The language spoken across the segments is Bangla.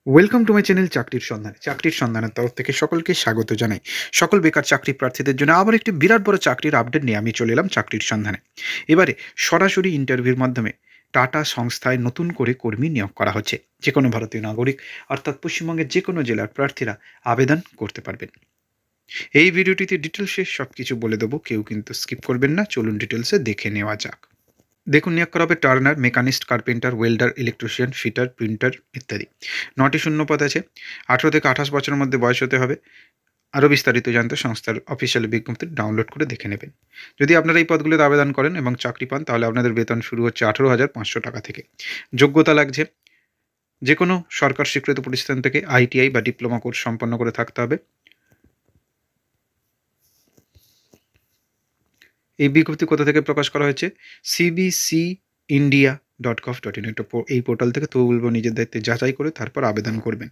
ওয়েলকাম টু মাই চ্যানেল চাকরির সন্ধানে। চাকরির সন্ধানের তরফ থেকে সকলকে স্বাগত জানাই। সকল বেকার চাকরি প্রার্থীদের জন্য আবার একটি বিরাট বড় চাকরির আপডেট নিয়ে আমি চলে এলাম চাকরির সন্ধানে। এবারে সরাসরি ইন্টারভিউর মাধ্যমে টাটা সংস্থায় নতুন করে কর্মী নিয়োগ করা হচ্ছে। যে কোনো ভারতীয় নাগরিক অর্থাৎ পশ্চিমবঙ্গের যে কোনো জেলার প্রার্থীরা আবেদন করতে পারবেন। এই ভিডিওটিতে ডিটেলসে সব কিছু বলে দেবো, কেউ কিন্তু স্কিপ করবেন না। চলুন ডিটেলসে দেখে নেওয়া যাক। দেখুন, নিয়োগ করা হবে turner, machinist, carpenter, welder, electrician, fitter, printer ইত্যাদি। ৯টি শূন্যপদ আছে। ১৮ থেকে ২৮ বছরের মধ্যে বয়স হতে হবে। আরও বিস্তারিত জানতে সংস্থার অফিসিয়াল বিজ্ঞপ্তি ডাউনলোড করে দেখে নেবেন। যদি আপনারা এই পদগুলোতে আবেদন করেন এবং চাকরি পান, তাহলে আপনাদের বেতন শুরু হচ্ছে ১৮,৫০০ টাকা থেকে। যোগ্যতা লাগছে যে কোনো সরকার স্বীকৃত প্রতিষ্ঠান থেকে আইটিআই বা ডিপ্লোমা কোর্স সম্পন্ন করে থাকতে হবে। এই বিজ্ঞপ্তি কোথা থেকে প্রকাশ করা হয়েছে? cbcindia.gov.in এই পোর্টাল থেকে তবুও নিজের দায়িত্বে যাচাই করে তারপর আবেদন করবেন।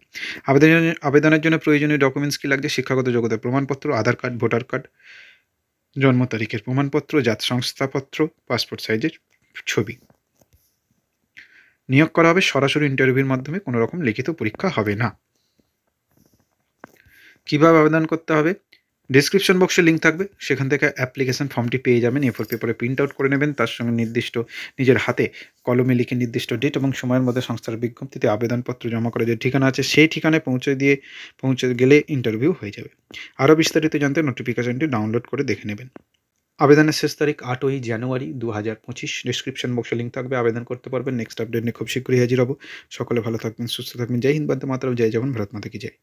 আবেদনের জন্য প্রয়োজনীয় ডকুমেন্টস কী লাগছে? শিক্ষাগত যোগ্যতার প্রমাণপত্র, আধার কার্ড, ভোটার কার্ড, জন্ম তারিখের প্রমাণপত্র, জাত শংসাপত্র, পাসপোর্ট সাইজের ছবি। নিয়োগ করা হবে সরাসরি ইন্টারভিউর মাধ্যমে, কোনো রকম লিখিত পরীক্ষা হবে না। কীভাবে আবেদন করতে হবে? ডেসক্রিপশন বক্সে লিঙ্ক থাকবে, সেখান থেকে অ্যাপ্লিকেশন ফর্মটি পেয়ে যাবেন। এ4 পেপারে প্রিন্ট আউট করে নেবেন, তার সঙ্গে নির্দিষ্ট নিজের হাতে কলমে লিখে নির্দিষ্ট ডেট এবং সময়ের মধ্যে সংস্থার বিজ্ঞপ্তিতে আবেদনপত্র জমা করার যে ঠিকানা আছে সেই ঠিকানায় পৌঁছে গেলে ইন্টারভিউ হয়ে যাবে। আরও বিস্তারিত জানতে নোটিফিকেশনটি ডাউনলোড করে দেখে নেবেন। আবেদনের শেষ তারিখ 8ই জানুয়ারি 2025। ডেসক্রিপশন বক্সে লিঙ্ক থাকবে, আবেদন করতে পারবেন। নেক্সট আপডেট নিয়ে খুব শীঘ্রই হাজির হব। সকলে ভালো থাকবেন, সুস্থ থাকবেন। জয় হিন্দ, বন্দে মাতরম, জয় জওয়ান, ভারত মাতা কি জয়।